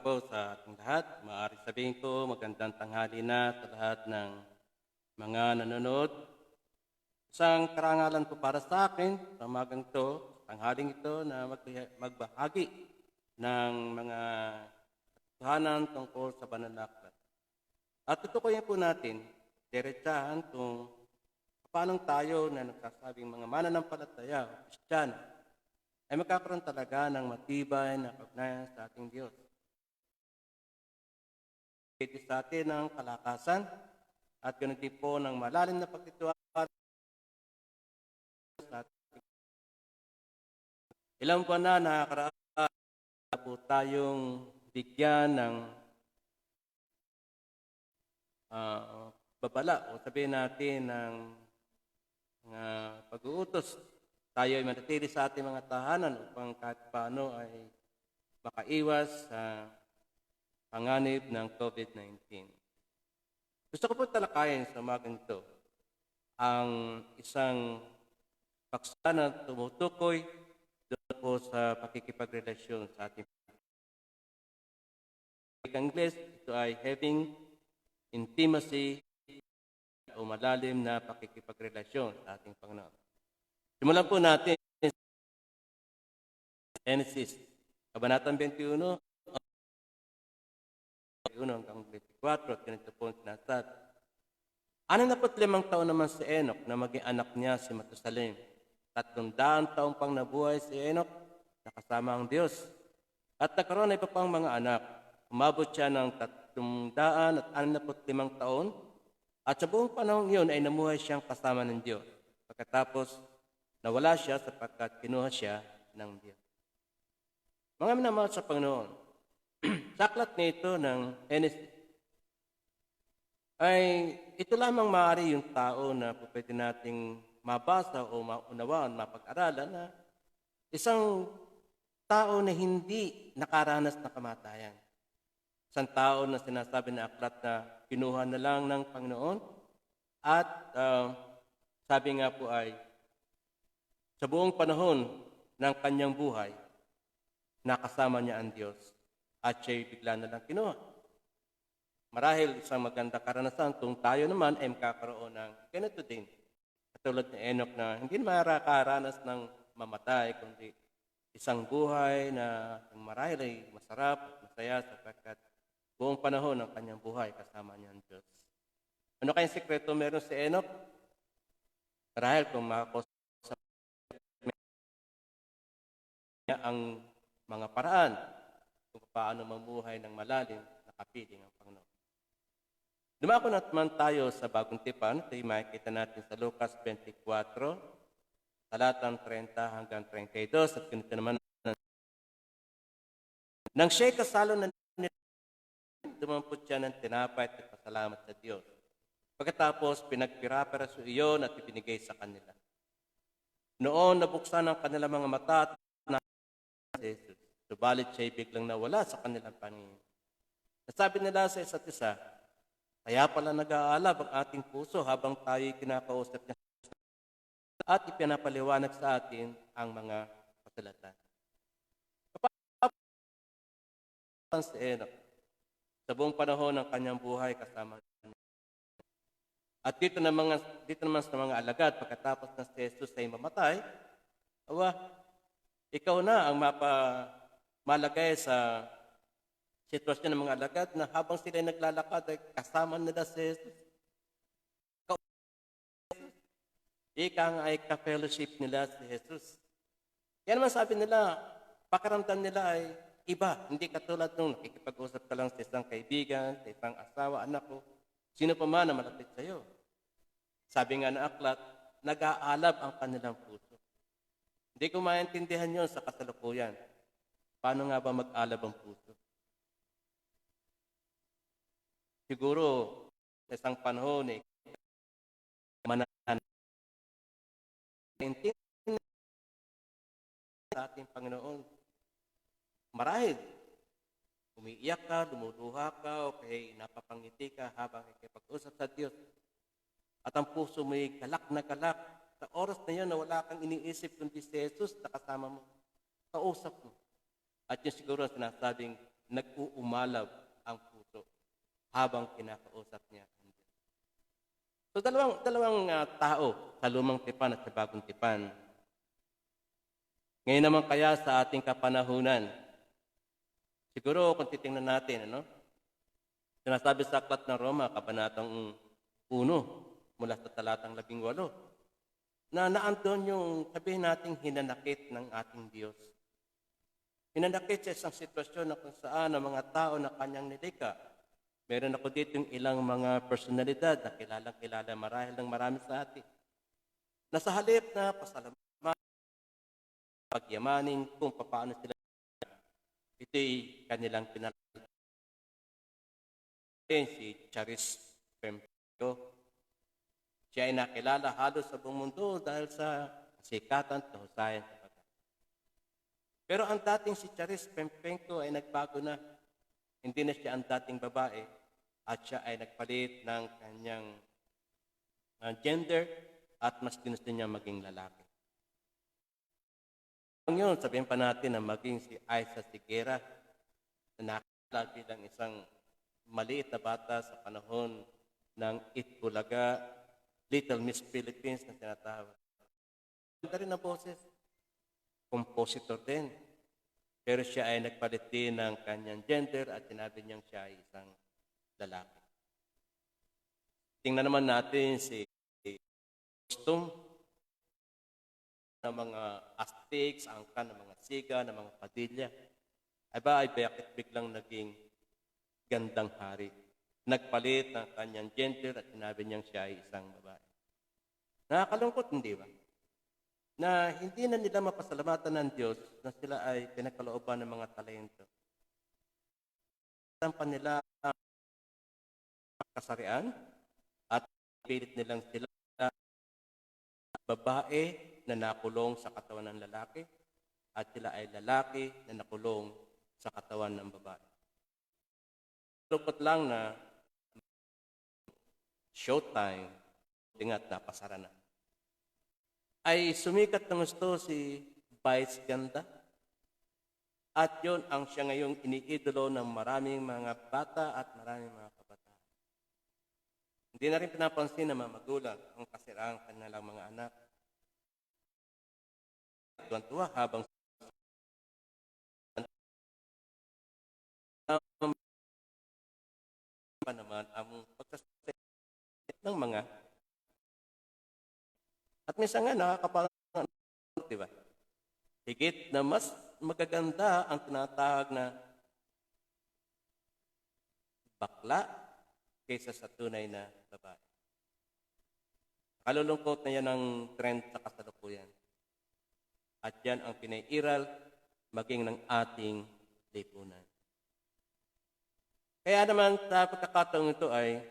po sa ating lahat. Maaari sabihin ko, magandang tanghali na sa lahat ng mga nanonood. Isang karangalan po para sa akin, sa umagang ito, tanghaling ito, na magbahagi ng mga katotohanan tungkol sa banal na aklat. At tutukoyin po natin, diretsahan kung paano tayo na nagsasabing mga mananampalataya o Kristiyano ay magkakaroon talaga ng matibay na kaugnayan sa ating Diyos. Ito sa atin ng kalakasan at ganoon din po ng malalim na pagtitiwala sa ating. Ilang buwan na nakakaraan na po tayong bigyan ng babala o sabihin natin ng pag-uutos. Tayo ay manatili sa ating mga tahanan upang kahit paano ay makaiwas sa panganib ng COVID-19. Gusto ko po talakayin sa umagang ito ang isang paksa na tumutukoy doon po sa pakikipagrelasyon sa ating English. Ito ay having intimacy o malalim na pakikipagrelasyon sa ating Panginoon. Simulan po natin Genesis, Kabanatang 21, hanggang 24, at ganito po sinasabi. 65 taon naman si Enoch na maging anak niya si Matusalem. 300 taong pang nabuhay si Enoch na kasama ang Diyos. At nagkaroon na iba pang mga anak. Umabot siya ng 365 taon. At sa buong panahon yun ay namuhay siyang kasama ng Diyos. Pagkatapos, nawala siya sapagkat kinuha siya ng Diyos. Mga minamahal sa Panginoon, sa aklat nito ng Genesis, ay ito lamang maaari yung tao na pwede nating mabasa o maunawaan, mapag-aralan na isang tao na hindi nakaranas ng kamatayan. Isang tao na sinasabi na aklat na kinuha na lang ng Panginoon at sabi nga po ay sa buong panahon ng kanyang buhay, nakasama niya ang Diyos at siya'y bigla na lang kinuha. Marahil isang maganda karanasan kung tayo naman ay makakaroon ng ganito din. Katulad ni Enoch na hindi makakaranas ng mamatay, kundi isang buhay na marahil ay masarap at masaya sapagkat buong panahon ng kanyang buhay kasama niya ang Diyos. Ano kayang sikreto meron si Enoch? Marahil kung makakusap niya ang mga paraan kung paano mamuhay ng malalim na kapiling ang Panginoon. Dumako naman tayo sa bagong tipan. Ito ay makikita natin sa Lucas 24, talatang 30 hanggang 32. At ganito naman, nang siya'y kasalo na dumampot siya ng tinapay at nagpasalamat sa Diyos. Pagkatapos, pinagpira-pira sa iyon at ibinigay sa kanila. Noon, nabuksan ang kanilang mga mata at Jesus. Subalit siya'y biglang nawala sa kanilang paningin. Nasabi nila sa isa't isa, kaya pala nag-aalab ang ating puso habang tayo'y kinakausap niya at ipinapaliwanag sa atin ang mga kasulatan. Kapag si Enoch, sa buong panahon ng kanyang buhay kasama niya. At dito naman sa mga alagad, pagkatapos ng si Jesus ay mamatay, ikaw na ang malagay sa sitwasyon ng mga alagad na habang sila naglalakad ay kasama nila si Jesus. Ika nga ay ka-fellowship nila si Jesus. Yan naman sabi nila, pakiramdam nila ay iba. Hindi katulad nung nakikipag-usap ka lang sa isang kaibigan, sa isang asawa, anak ko, sino pa man na malapit sa iyo. Sabi nga na aklat, nag-aalab ang kanilang puso. Hindi ko maintindihan yun sa kasalukuyan. Paano nga ba mag-alab ang puso? Siguro, sa isang panahon, sa ating Panginoon. Marahil, umiiyak ka, lumuluha ka, o kaya napapangiti ka habang ikipag-usap sa Diyos. At ang puso mo'y galak na galak. Sa oras na yun na wala kang iniisip kundi si Jesus na kasama mo, kausap mo. At yun siguro ang sinasabing nag-uumalaw ang puso habang kinakausap niya ang Diyos. So dalawang tao sa lumang tipan at sa bagong tipan. Ngayon naman kaya sa ating kapanahunan, siguro kung titingnan natin, sinasabi sa Aklat ng Roma, Kabanatang 1, mula sa talatang 18, na naandun yung sabihin nating hinanakit ng ating Diyos. Hinanakit sa isang sitwasyon na kung saan ang mga tao na kanyang nilikha. Meron ako dito yung ilang mga personalidad na kilalang-kilala marahil ng marami sa atin. Na sa halip na pasalamat, pagyamanin kung paano sila, ito'y kanilang pinalagay. Si Charis Pempeyo. Siya ay nakilala halos sa buong mundo dahil sa sikatan, kahusayan. Pero ang dating si Charis Pempenko ay nagbago na. Hindi na siya ang dating babae at siya ay nagpalit ng kanyang gender at mas ginusto niya maging lalaki. Ngayon, sabihin pa natin na maging si Aiza Sigera na nakilala bilang isang maliit na bata sa panahon ng Itbulaga, Little Miss Philippines na tinatawag. Ganda rin ang boses. Compositor din. Pero siya ay nagpalit din ng kanyang gender at sinabi niyang siya ay isang lalaki. Tingnan naman natin si costume ng mga Aztecs, angkan ng mga Siga, ng mga Padilla. Ay bakit biglang naging gandang hari? Nagpalit ng kanyang gender at sinabi niyang siya ay isang babae. Nakakalungkot, hindi ba? Na hindi na nila mapasalamatan ng Diyos na sila ay pinagkalooban ng mga talento. Tampan nila ang kasarian at pilit nilang sila babae na nakulong sa katawan ng lalaki at sila ay lalaki na nakulong sa katawan ng babae. Lupot lang na showtime, tingat napasara na. Ay sumikat ng gusto si Vice Ganda. At yon ang siya ngayong iniidolo ng maraming mga bata at maraming mga kabataan. Hindi na rin pinapansin ng mga magulang ang kasirang kanilang mga anak. Tuwan-tuwa habang pa naman ang pagkasaya ng mga at minsan nga nakakaparang, di ba? Higit na mas magaganda ang tinatawag na bakla kaysa sa tunay na babae. Kalulungkot na yan ang trend sa kasalukuyan. At yan ang pinairal maging ng ating lipunan. Kaya naman sa pagkakataong ito ay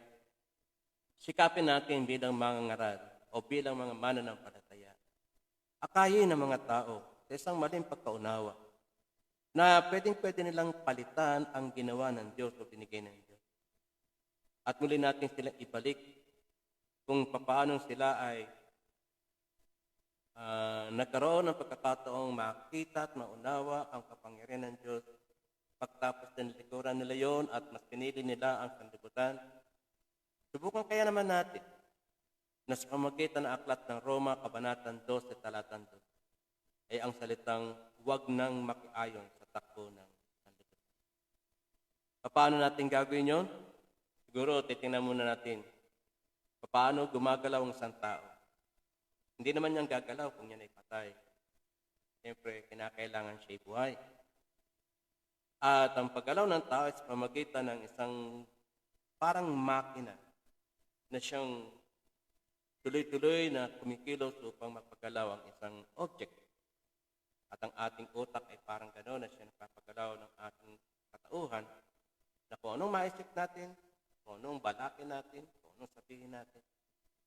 sikapin natin bilang mga ngaral o bilang mga mananampalataya. Akayin ng mga tao sa isang maling pagkaunawa na pwede nilang palitan ang ginawa ng Diyos o binigay ng Diyos. At muli natin silang ibalik kung paano sila ay nagkaroon ng pagkakataong makita at maunawa ang kapangyarihan ng Diyos. Pagtapos ng likuran nila yon at mas pinili nila ang sanlibutan. Subukan kaya naman natin na sa pamagitan ng Aklat ng Roma, Kabanatang 2, Talatang 2, ay ang salitang huwag nang makiayon sa takbo ng sanlibutan. Paano natin gagawin yon? Siguro titingnan muna natin paano gumagalaw ang isang tao. Hindi naman niyang gagalaw kung yan ay patay. Siyempre, kinakailangan siya buhay. At ang paggalaw ng tao ay sa pamagitan ng isang parang makina na siyang tuloy-tuloy na kumikilos upang magpagalaw ang isang object. At ang ating utak ay parang gano'n na siya nagpapagalaw ng ating katauhan na kung anong maisip natin, kung anong balakin natin, kung anong sabihin natin,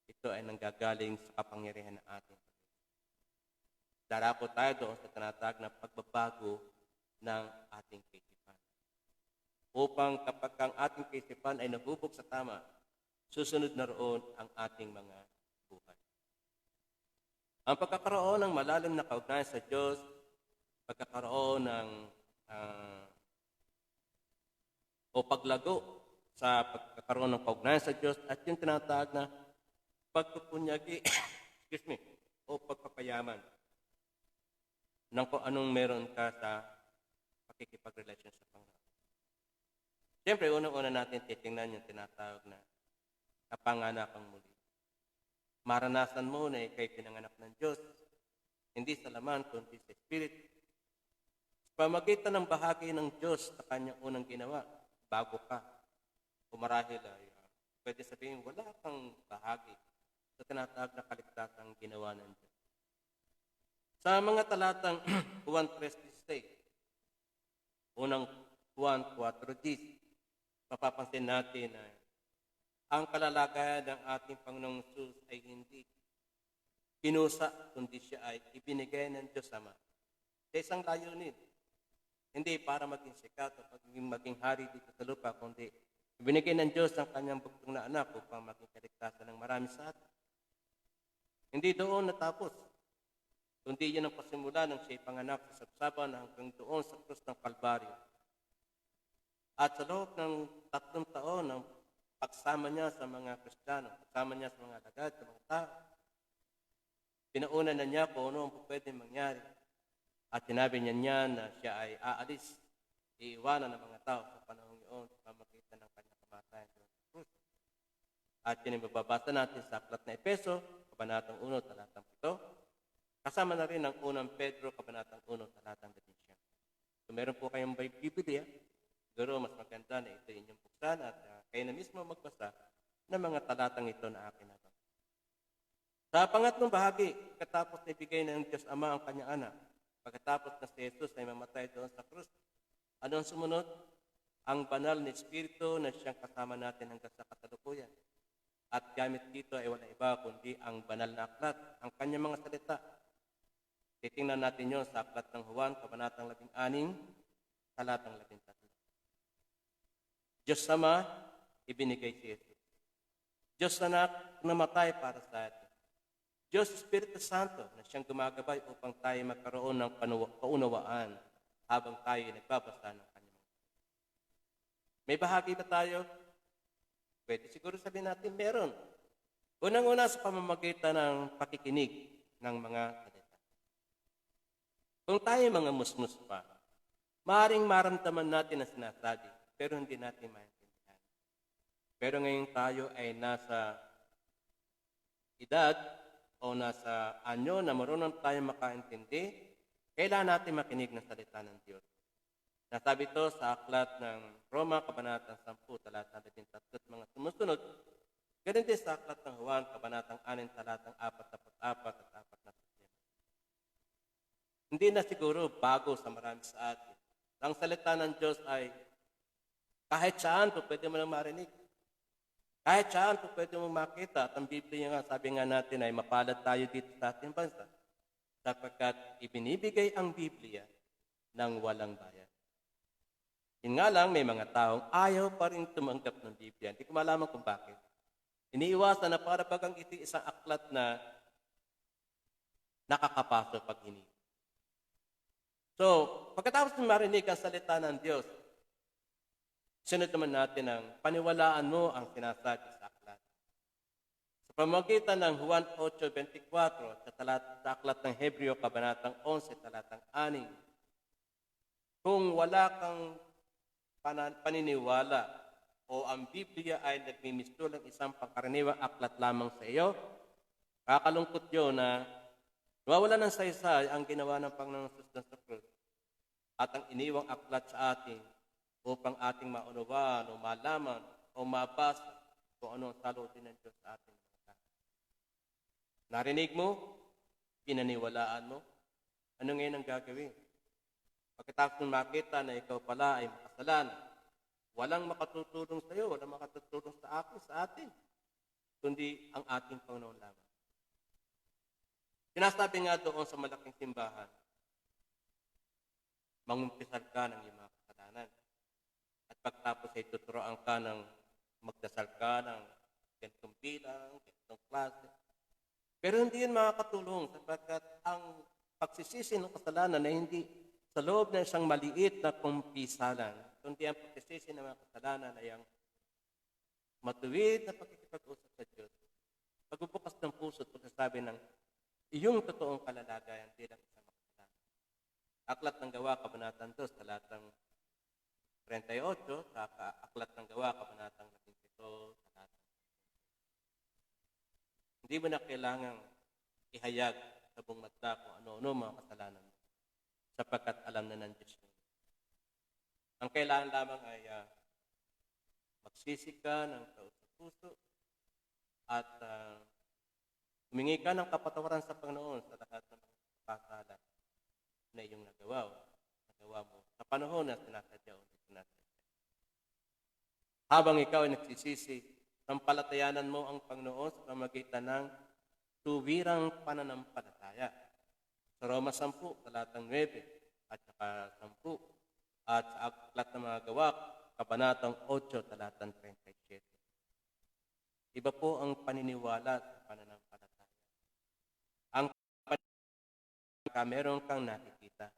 ito ay nanggagaling sa kapangyarihan ng ating Panginoon. Darako tayo doon sa tinatawag na pagbabago ng ating kaisipan. Upang kapag ang ating kaisipan ay nahubog sa tama, susunod na roon ang ating mga buhay. Ang pagkakaroon ng malalim na kaugnayan sa Diyos, pagkakaroon ng o paglago sa pagkakaroon ng kaugnayan sa Diyos at yung tinatawag na pagpupunyagi excuse me, o pagpapayaman ng kung anong meron ka sa pakikipagrelasyon sa Panginoon. Siyempre, unang-una natin titingnan yung tinatawag na kapanganakang muli. Maranasan mo na ikay pinanganak ng Diyos, hindi sa laman, kundi sa Spirit. Sa pamagitan ng bahagi ng Diyos na kanyang unang ginawa, bago ka, o marahil ay pwede sabihin, wala kang bahagi sa tinatawag na kaligtasang ginawa ng Diyos. Sa mga talatang Juan 3:16, unang Juan 4:10, mapapansin natin na ang kalalagayan ng ating Panginoong Hesus ay hindi pinusa, kundi siya ay ibinigay ng Diyos Ama sa isang layunin. Hindi para maging sikat o maging hari dito sa lupa, kundi ibinigay ng Diyos ang kanyang bugtong na anak upang maging kaligtasan ng marami sa atin. Hindi doon natapos, kundi yun ang pasimula ng siya'y panganak sa sabsaban hanggang doon sa krus ng Kalbaryo. At sa loob ng 3 taon ng pagsama niya sa mga Kristiyano, pagsama niya sa mga alagad, sa mga tao, pinauna na niya kung ano ang pwede mangyari. At sinabi niya na siya ay aalis, iiwanan ng mga tao sa panahon yun sa pamagitan ng kanyang kamatayan sa krus. At yun ang mababasa natin sa aklat na Efeso, Kabanatang 1, talatang 7. Kasama na rin ang unang Pedro, Kabanatang 1, talatang 11. So meron po kayong Biblia, siguro mas maganda na ito inyong buksan at kayo na mismo magbasa ng mga talatang ito na akin na. Sa pangatlong bahagi, katapos na ibigay ng Diyos Ama ang kanyang anak, pagkatapos na si Jesus ay mamatay doon sa krus, anong sumunod? Ang banal na Espiritu na siyang kasama natin hanggang sa kasalukuyan. At gamit dito ay wala iba kundi ang banal na aklat, ang kanyang mga salita. Titingnan natin yon sa aklat ng Juan, Kabanatang 16, talatang 13. Diyos Ama, ibinigay si Jesus. Diyos Anak, namatay para sa atin. Diyos Espiritu Santo na siyang gumagabay upang tayo magkaroon ng kaunawaan habang tayo nagbabasa ng kanyang. May bahagi ba tayo? Pwede siguro sabihin natin meron. Unang-una sa pamamagitan ng pakikinig ng mga salita. Kung tayo mga musmus pa, maaaring maramdaman natin ang sinasabi, pero hindi natin maintindihan. Pero ngayon tayo ay nasa edad o nasa anyo na marunong tayo makaintindi, kailangan natin makinig ng salita ng Diyos. Nasabi ito sa aklat ng Roma, Kabanatang 10, talatang 13 at mga sumusunod. Ganun din sa aklat ng Juan, Kabanatang 6, talatang 44 at 45. Hindi na siguro bago sa marami sa atin. Ang salita ng Diyos ay kahit saan po pwede mo lang marinig. Kahit saan po pwede mo makita. At ang Biblia nga, sabi nga natin ay mapalad tayo dito sa ating bansa sapagkat ibinibigay ang Biblia ng walang bayad. Yun nga lang, may mga taong ayaw pa rin tumanggap ng Biblia. Hindi ko malaman kung bakit. Iniiwasan na para bagang ito isang aklat na nakakapaso pag hinili. So, pagkatapos ng marinig ang salita ng Diyos, sunod naman natin ang paniwalaan mo ang sinasabi sa aklat. Sa pamamagitan ng Juan 8:24 sa aklat ng Hebreo, Kabanatang 11, talatang 6, kung wala kang paniniwala o ang Biblia ay nagmimistulang isang pangkaraniwang aklat lamang sa iyo, kakalungkot yun na nawawala ng saysay ang ginawa ng Panginoon Hesus sa krus at ang iniwang aklat sa atin upang ating maunawaan o malaman o mabasa kung ano ang salutin ng Diyos sa ating mga tao. Narinig mo? Pinaniwalaan mo? Ano ngayon ang gagawin? Pagkatapos ng makita na ikaw pala ay makasalanan, walang makatutulong sa iyo, walang makatutulong sa atin, kundi ang ating Panginoon lamang. Sinasabi nga doon sa malaking simbahan, mangumpisal ka ng iyong mga kasalanan. At pagtapos ay tuturoan ka ng magdasal ka ng ganitong bilang, ganitong klase. Pero hindi yun makakatulong sapagkat ang pagsisisi ng kasalanan ay hindi sa loob ng isang maliit na kumpisalan, kundi ang pagsisisi ng mga kasalanan ay ang matuwid na pakikipag-usap sa Diyos. Pagbubukas ng puso at pagsasabi ng iyong totoong kalalagayan bilang isang makasalanan. Aklat ng Gawa, Kabanatang 2, talatang 38, sa Aklat ng Gawa, Kabanatang 17, talatang. Hindi mo na kailangang ihayag sa buong mata kung ano-ano mga kasalanan mo, sapagkat alam na ng Diyos yun. Ang kailangan lamang ay magsisi ka ng taos sa puso at humingi ka ng kapatawaran sa Panginoon sa lahat ng mga pagkakasala na iyong nagawa mo sa panahon na sinasadya o sinasadya. Habang ikaw ay nagsisisi, sampalatayanan mo ang Panginoon sa pamamagitan ng tuwirang pananampalataya. Sa Roma 10, talatang 9, at saka 10, at sa Aklat ng mga Gawa, Kabanatang 8, talatang 37. Iba po ang paniniwala sa pananampalataya. Ang pananampalataya, meron kang nakikita.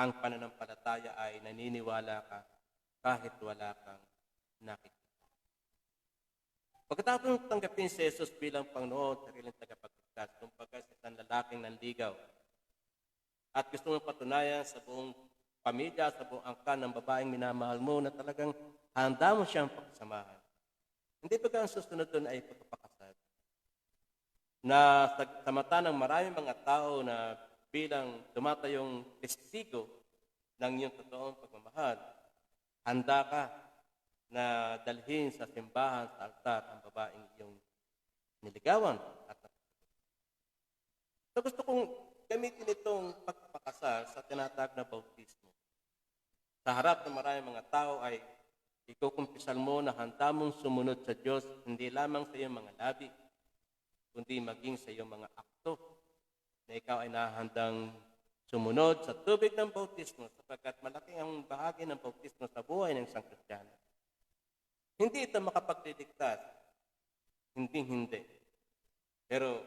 Ang pananampalataya ay naniniwala ka kahit wala kang nakikita. Pagkatapos tanggapin si Jesus bilang Panginoon, sariling tagapagligtas, kumbaga sa isang lalaking nanligaw, at gusto mong patunayan sa buong pamilya, sa buong angkan ng babaeng minamahal mo na talagang handa mo siyang pagsamahan. Hindi pagka ang susunod doon ay pagpapakasal. Na sa mata ng maraming mga tao na bilang tumatayong testigo ng iyong totoong pagmamahal, handa ka na dalhin sa simbahan, sa altar, ang babaeng iyong niligawan. So gusto kong gamitin itong pagpapakasal sa tinatawag na bautismo. Sa harap ng maraming mga tao ay ikukumpisal mo na handa mong sumunod sa Diyos, hindi lamang sa iyong mga labi, kundi maging sa iyong mga akto, na ikaw ay nahandang sumunod sa tubig ng bautismo, sapagkat malaki ang bahagi ng bautismo sa buhay ng isang Kristiyano. Hindi ito makapagliligtas. Hindi. Pero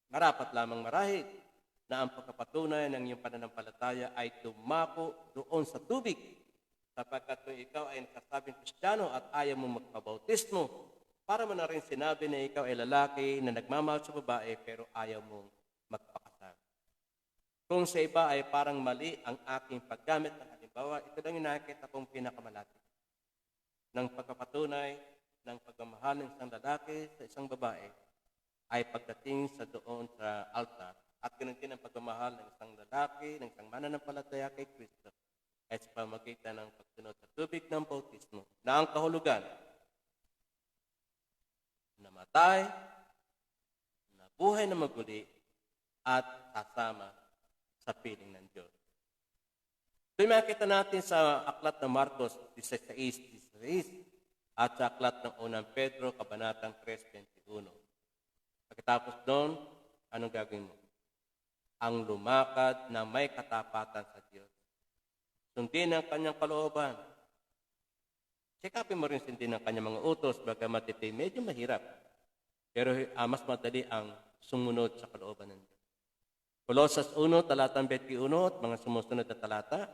marapat lamang marahil na ang pagkapatunay ng iyong pananampalataya ay dumako doon sa tubig. Sapagkat kung ikaw ay nagsasabing Kristiyano at ayaw mo magpabautismo, para mo na rin sinabi na ikaw ay lalaki na nagmamahal sa babae pero ayaw mong magpakasal. Kung sa iba ay parang mali ang aking paggamit ng halimbawa, ito lang yung nakikita kong pinakamalapit ng pagpapatunay ng pagmamahal ng isang lalaki sa isang babae ay pagdating sa doon sa altar, at ganoon din ang pagmamahal ng isang lalaki, ng isang mananampalataya kay Kristo ay sa pamamagitan ng pagsunod sa tubig ng bautismo na ang kahulugan namatay, nabuhay na maguli, at sasama sa piling ng Diyos. Ito makita natin sa Aklat ng Marcos 16:16 at sa Aklat ng Unang Pedro, Kabanatang 3:21. Pagkatapos doon, anong gagawin mo? Ang lumakad na may katapatan sa Diyos. Sundin ang kanyang kalooban. Sikapin mo rin sundin ang kanyang mga utos, bagamat ito'y medyo mahirap. Pero mas madali ang sumunod sa kalooban ng Diyos. Colosas 1, talatang 21 at mga sumusunod na talata.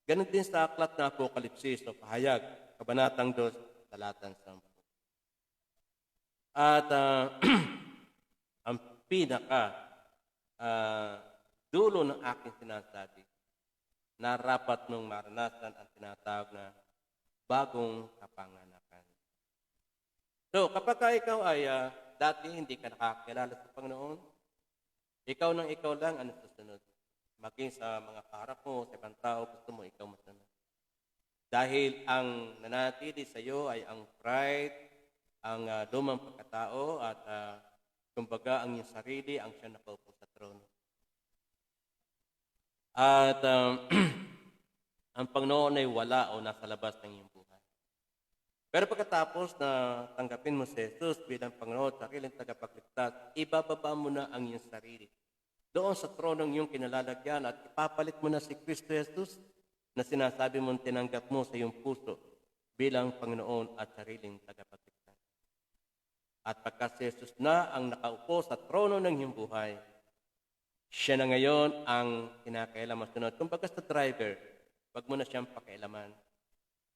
Ganon din sa Aklat na Apokalipsis o Pahayag, Kabanatang 2, talatang 10. At ang dulo ng aking sinasabi na rapat mong maranasan ang tinatawag na bagong kapanganakan. So, kapag ikaw ay dati hindi ka nakakilala sa Panginoon, ikaw nang ikaw lang ang susunod. Maging sa mga kaharap mo, sa ibang tao, gusto mo ikaw masunod. Dahil ang nanatili sa iyo ay ang pride, ang lumang pagkatao, at kumbaga ang iyong sarili ang siya nakaupo sa trono. At ang Panginoon ay wala o nasa labas ng iyong buhay. Pero pagkatapos na tanggapin mo si Jesus bilang Panginoon at sariling tagapagligtas, ibababa mo na ang iyong sarili doon sa tronong iyong kinalalagyan at ipapalit mo na si Kristo Jesus na sinasabi mong tinanggap mo sa iyong puso bilang Panginoon at sariling tagapagligtas. At pagka si Jesus na ang nakaupo sa trono ng iyong buhay, siya na ngayon ang kinakailaman sunod. Kung baga sa driver, wag mo na siyang pakialaman.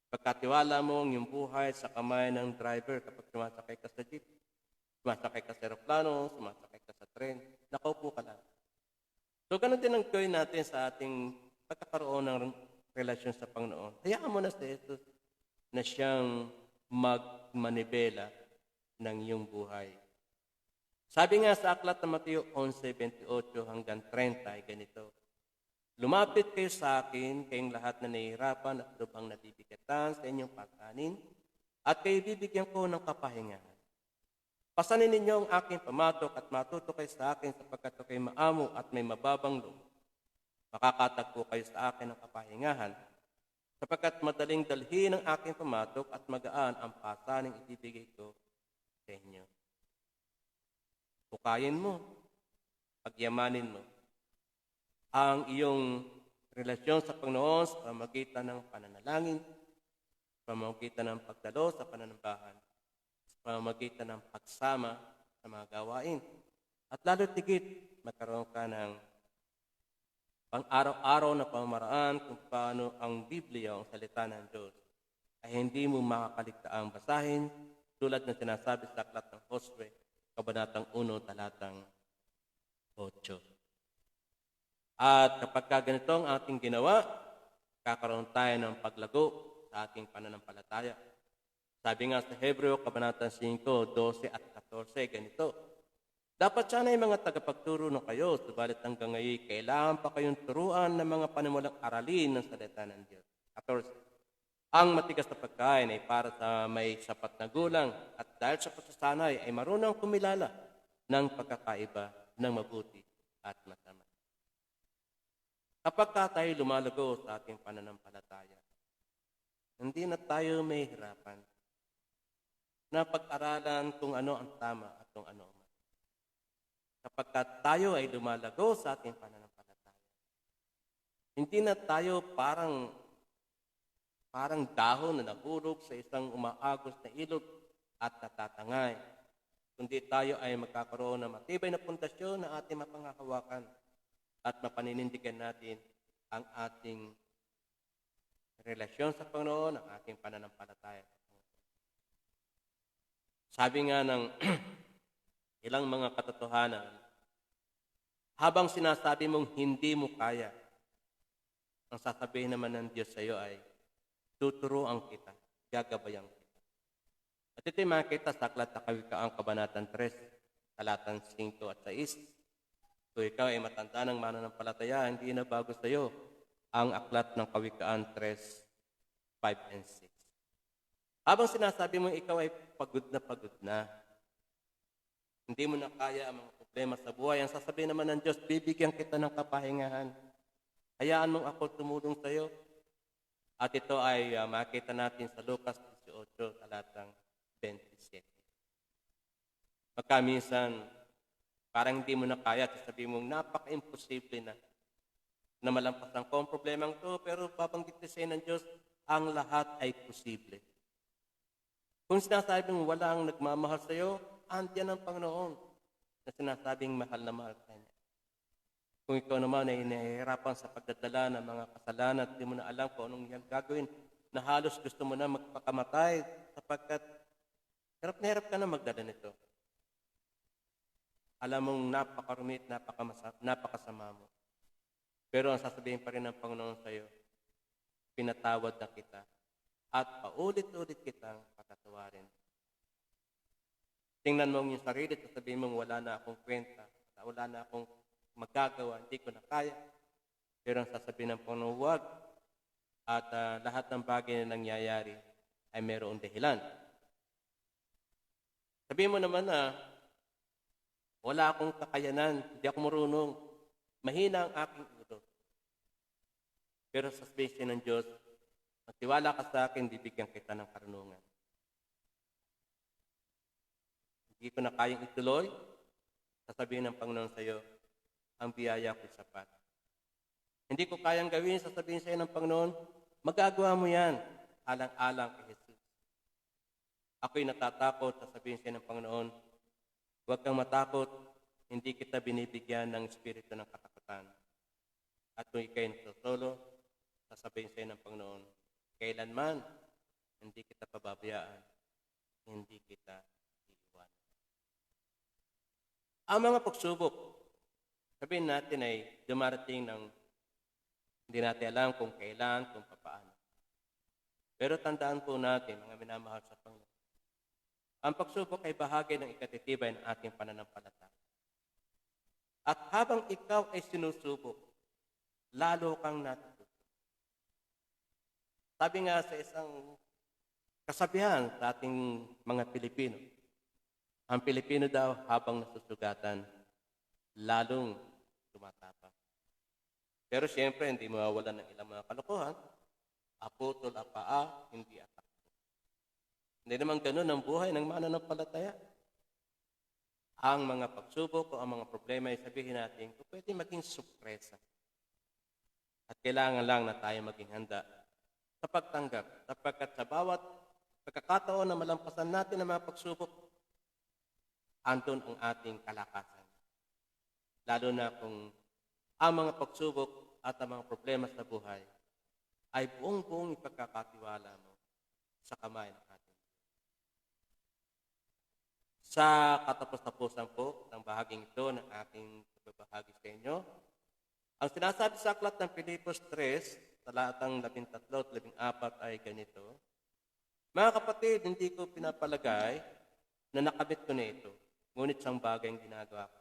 Pagkatiwala mo ang iyong buhay sa kamay ng driver kapag sumasakay ka sa jeep, sumasakay ka sa aeroplano, sumasakay ka sa tren, nakaupo ka lang. So, ganun din ang gawin natin sa ating pagkakaroon ng relasyon sa Panginoon. Hayaan mo na si Jesus na siyang magmanibela ng iyong buhay. Sabi nga sa aklat ng Mateo 11:28 hanggang 30 ay ganito, lumapit kayo sa akin, kayong lahat na nahihirapan at lubhang nabibigatan sa inyong pagkanin, at kayo bibigyan ko ng kapahingahan. Pasanin ninyo ang aking pamatok at matuto kayo sa akin sapagkat kayo maamo at may mababang loob. Makakatagpo kayo sa akin ng kapahingahan, sapagkat madaling dalhin ang aking pamatok at magaan ang pasaning ibibigay ko sa inyo. Hukayin mo, pagyamanin mo ang iyong relasyon sa Panginoon sa pamamagitan ng pananalangin, sa pamamagitan ng pagdalo sa pananambahan, sa pamamagitan ng pagsama sa mga gawain. At lalo tigit, magkaroon ka ng pang-araw-araw na pamamaraan kung paano ang Biblia, ang salita ng Diyos, ay hindi mo makakaligtaang basahin tulad ng sinasabi sa aklat ng Josue, Kabanatang 1, talatang 8. At kapag ganito ang ating ginawa, kakaroon tayo ng paglago sa ating pananampalataya. Sabi nga sa Hebreo, Kabanatang 5, 12 at 14, ganito, dapat sana ay mga tagapagturo na kayo, subalit hanggang ngayon, kailangan pa kayong turuan ng mga panimulang aralin ng salita ng Diyos. 14. Ang matigas na pagkain ay para sa may sapat na gulang at dahil sa pagsasanay ay marunong kumilala ng pagkakaiba ng mabuti at masama. Kapag tayo lumalago sa ating pananampalataya, hindi na tayo may hirapan na pag-aralan kung ano ang tama at kung ano ang mali. Kapag tayo ay lumalago sa ating pananampalataya, hindi na tayo parang dahon na nahulog sa isang umaagos na ilog at natatangay. Kundi tayo ay magkakaroon ng matibay na pundasyon na ating mapanghahawakan at mapaninindigan natin ang ating relasyon sa Panginoon, ang ating pananampalataya. Sabi nga ng ilang mga katotohanan, habang sinasabi mong hindi mo kaya, ang sasabihin naman ng Diyos sa iyo ay, tuturuan kita, gagabayan kita. At ito'y makikita sa aklat na Kawikaan, Kabanatang 3, talatang 5 at 6. Kung ikaw ay matanda ng mananampalataya, hindi na bago sa iyo ang aklat ng Kawikaan 3, 5 and 6. Habang sinasabi mo ikaw ay pagod na, hindi mo na kaya ang mga problema sa buhay, ang sasabihin naman ng Diyos, bibigyan kita ng kapahingahan. Hayaan mong ako tumulong sa iyo. At ito ay makita natin sa Lucas 18, talatang 27. Pagka minsan, parang hindi mo na kaya, sasabihin mong napaka-imposible na malampasan ko ang problemang to, pero babanggitin sa'yo ng Diyos, ang lahat ay posible. Kung sinasabi mong walang nagmamahal sa iyo, andiyan ang Panginoon na sinasabing mahal na mahal ka niya. Kung ikaw naman ay nahihirapan sa pagdadala ng mga kasalanan at di mo na alam kung anong yan gagawin, na halos gusto mo na magpakamatay sapagkat hirap na hirap ka na magdala nito. Alam mong napakarumit, napakasama mo. Pero ang sasabihin pa rin ng Panginoon sa iyo, pinatawad na kita at paulit-ulit kitang patatawarin. Tingnan mo yung sarili at sasabihin mong wala na akong kwenta, wala na akong magagawa, hindi ko na kaya. Pero ang sasabihin ng Panginoon, huwag. At lahat ng bagay na nangyayari ay mayroong dahilan. Sabihin mo naman na, wala akong kakayanan, hindi ako marunong, mahina ang aking ulo. Pero sasabihin ng Diyos, magtiwala ka sa akin, bibigyan kita ng karunungan. Hindi ko na kayang ituloy, sasabihin ng Panginoon sa iyo, ang biyaya ko'y sapat. Hindi ko kayang gawin, sasabihin sa iyo ng Panginoon, magagawa mo yan, alang-alang kay Jesus. Ako'y natatakot, sasabihin sa iyo ng Panginoon, huwag kang matakot, hindi kita binibigyan ng espiritu ng katakutan. At kung ikaw'y nagsusolo, sasabihin sa iyo ng Panginoon, kailanman Hindi kita pababayaan. Hindi kita iiwan. Ang mga pagsubok, sabihin natin ay dumarating ng hindi natin alam kung kailan, kung paano. Pero tandaan po natin, mga minamahal sa Panginoon, ang pagsubok ay bahagi ng ikatitibay ng ating pananampalataya. At habang ikaw ay sinusubok, lalo kang natututo. Sabi nga sa isang kasabihan sa ating mga Pilipino, ang Pilipino daw habang nasusugatan, lalong tumatapang. Pero siyempre, hindi mawawalan ng ilang mga kalokohan. Aputol ang paa, hindi atak. Hindi naman ganun ang buhay ng mananampalataya. Ang mga pagsubok o ang mga problema ay sabihin natin kung pwede maging sorpresa. At kailangan lang na tayo maging handa sa pagtanggap. Sapagkat sa bawat pagkakataon na malampasan natin ang mga pagsubok, andun ang ating kalakasan. Lalo na kung ang mga pagsubok at ang mga problema sa buhay ay buong-buong ipagkakatiwala mo sa kamay ng ating. Sa katapos-tapusan po ng bahaging ito ng aking pagbabahagi sa inyo, ang sinasabi sa aklat ng Pilipos 3, talatang 13 at 14 ay ganito, mga kapatid, hindi ko pinapalagay na nakamit ko na ito, ngunit isang bagay ang ginagawa ko.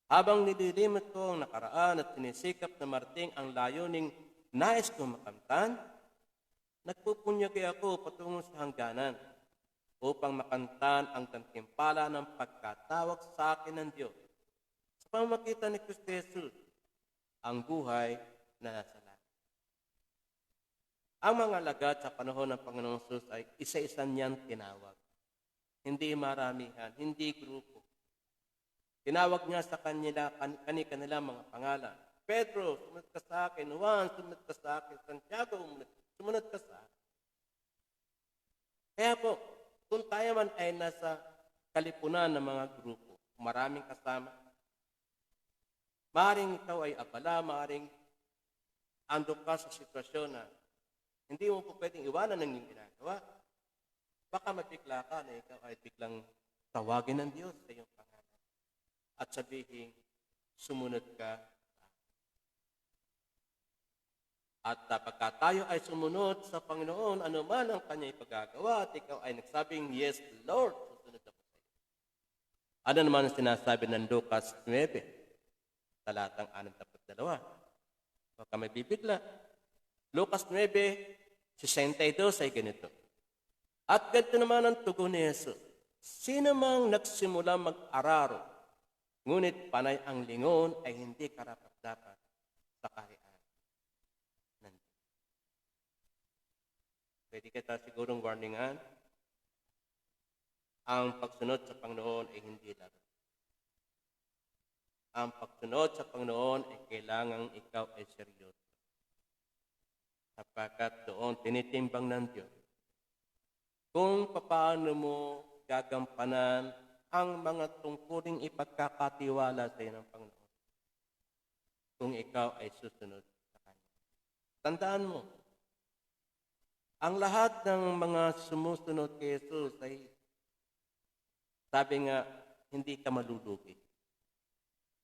Habang nililimot ko ang nakaraan at sinisikap na marating ang layuning nais kong makamtan, nagpupunyagi ako patungo sa hangganan upang makantan ang gantimpala ng pagkatawag sa akin ng Diyos. Sa pamamagitan ni Kristo Jesus, ang buhay na nasa langit. Ang mga alagad sa panahon ng Panginoong Jesus ay isa-isa niyang tinawag. Hindi maramihan, hindi grupo. Tinawag niya sa kanila mga pangalan. Pedro, sumunod ka sa akin. Juan, sumunod ka sa akin. Santiago, sumunod ka sa akin. Kaya po, kung tayo man ay nasa kalipunan ng mga grupo, maraming kasama, maaaring ikaw ay abala, maaaring ando ka sa sitwasyon na hindi mo po pwedeng iwanan ng iyong ginagawa. Baka mabigla ka na ikaw ay biglang tawagin ng Diyos sa iyong pangalan at sabihin, sumunod ka. At pagka tayo ay sumunod sa Panginoon, anuman ang kanya ipagagawa, at ikaw ay nagsabing, yes, Lord, susunod ako sa iyo. Ano naman ang sinasabi ng Lucas 9, talatang 62? Baka may bibigla. Lucas 9:62 ay ganito. At ganito naman ang tugon ni Jesus. Sino mang nagsimula mag-araro, ngunit panay ang lingon ay hindi karapat-dapat sa kaharian ng Diyos. Pwede kita sigurong warningan, ang pagsunod sa Panginoon ay hindi laro. Ang pagsunod sa Panginoon ay kailangang ikaw ay seryoso. Sapagkat doon tinitimbang ng Diyos kung paano mo gagampanan ang mga tungkuling ipagkakatiwala sa iyo ng Panginoon kung ikaw ay susunod sa Kanya. Tandaan mo, ang lahat ng mga sumusunod kay Jesus ay, sabi nga, hindi ka malulugi.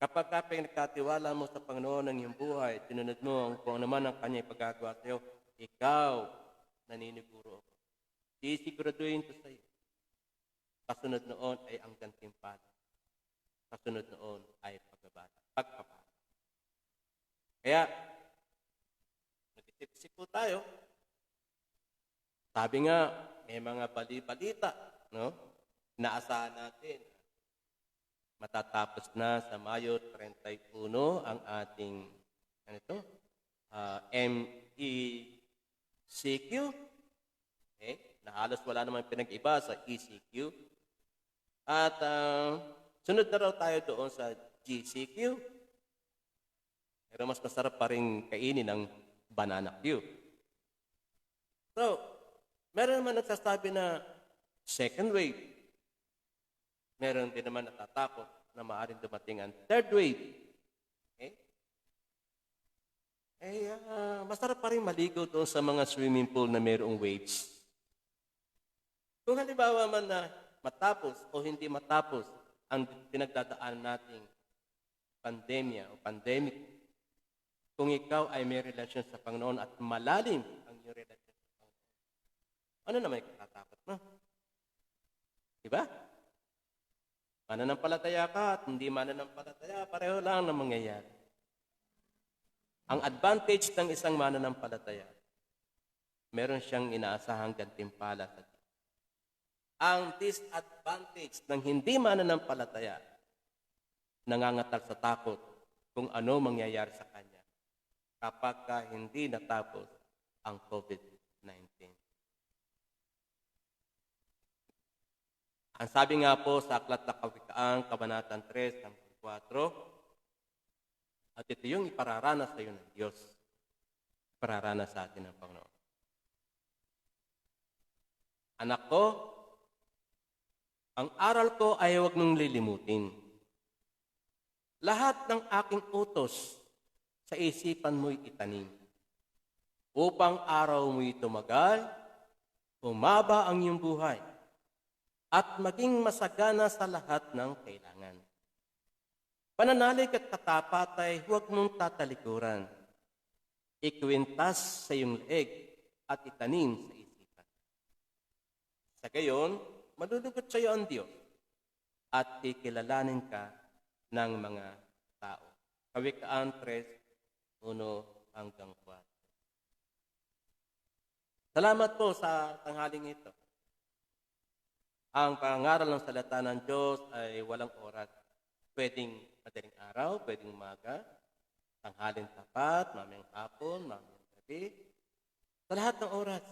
Kapag ka pinagkatiwala mo sa Panginoon ng iyong buhay, sinunod mo kung ano man ang Kanya ipagagawa sa iyo, ikaw, naniniguro ako. Sisiguraduhin ko sa iyo. Kasunod noon ay ang gantimpala. Kasunod noon ay pagpapala. Kaya, nag-isip-isip po tayo. Sabi nga, may mga bali-balita, no? Naasahan natin. Matatapos na sa Mayo 31 ang ating MECQ. Okay? Na halos wala namang pinag-iba sa ECQ. At sunod na raw tayo doon sa GCQ. Pero mas masarap pa rin kainin ng banana Q. So, meron naman nagsasabi na second wave. Meron din naman natatakot na maaaring dumating ang third wave. Okay? masarap pa rin maligo doon sa mga swimming pool na mayroong waves. Kung halimbawa man na matapos o hindi matapos ang pinagdadaan nating pandemya o pandemic, kung ikaw ay may relasyon sa Panginoon at malalim ang iyong relasyon sa Panginoon, ano naman yung katatakot mo? Diba? Mananampalataya ka at hindi mananampalataya, pareho lang na mangyayari. Ang advantage ng isang mananampalataya, meron siyang inaasahang gantimpala sa Diyos. Ang disadvantage ng hindi mananampalataya, nangangatal sa takot kung ano mangyayari sa kanya kapag hindi natapos ang COVID-19. Ang sabi nga po sa Aklat ng Kawikaan, Kabanatang 3, hanggang 4, at ito yung ipararanas sa iyo ng Diyos. Ipararanas sa atin ng Panginoon. Anak ko, ang aral ko ay huwag mong lilimutin. Lahat ng aking utos sa isipan mo'y itanim. Upang araw mo'y tumagal, umaba ang iyong buhay, at maging masagana sa lahat ng kailangan. Pananalig at katapat ay huwag mong tatalikuran. Ikwintas sa iyong leeg at itanim sa isipan. Sa gayon, madudugot sa iyo ang Diyos at kikilalanin ka ng mga tao. Kawikaan 3, 1 hanggang 4. Salamat po sa tanghaling ito. Ang pangaral ng salita ng Diyos ay walang oras. Pwedeng madaling araw, pwedeng umaga, tanghalin tapat, mamayang hapon, mamayang gabi. Sa lahat ng oras,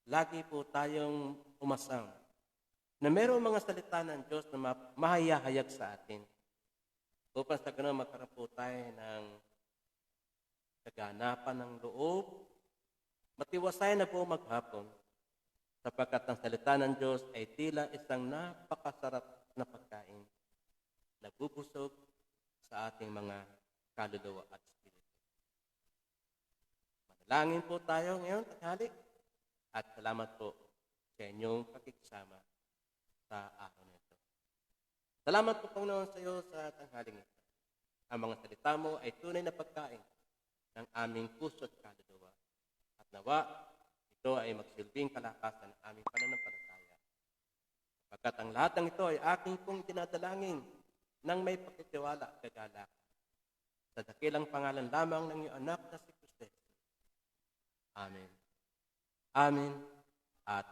lagi po tayong umasam na mayroong mga salita ng Diyos na mahayahayag sa atin. Upang sa ganun magkaroon po tayo ng kaganapan ng loob, matiwasay na po maghapon, sapagkat ang salita ng Diyos ay tila isang napakasarap na pagkain, nagbubusog sa ating mga kaluluwa at espiritu. Manalangin po tayo ngayon, tanghali, at salamat po sa inyong pakikisama sa araw na ito. Salamat po, Panginoon, sa iyo sa tanghaling ito. Ang mga salita mo ay tunay na pagkain ng aming puso at kaluluwa. At nawa, ito ay magsilbing kalakasan ng aming pananampalataya. Pagkat ang lahat ng ito ay aking pong dinadalangin nang may pagtitiwala at kagala sa dakilang pangalan lamang ng iyong anak na si Kristo. Amen. Amen at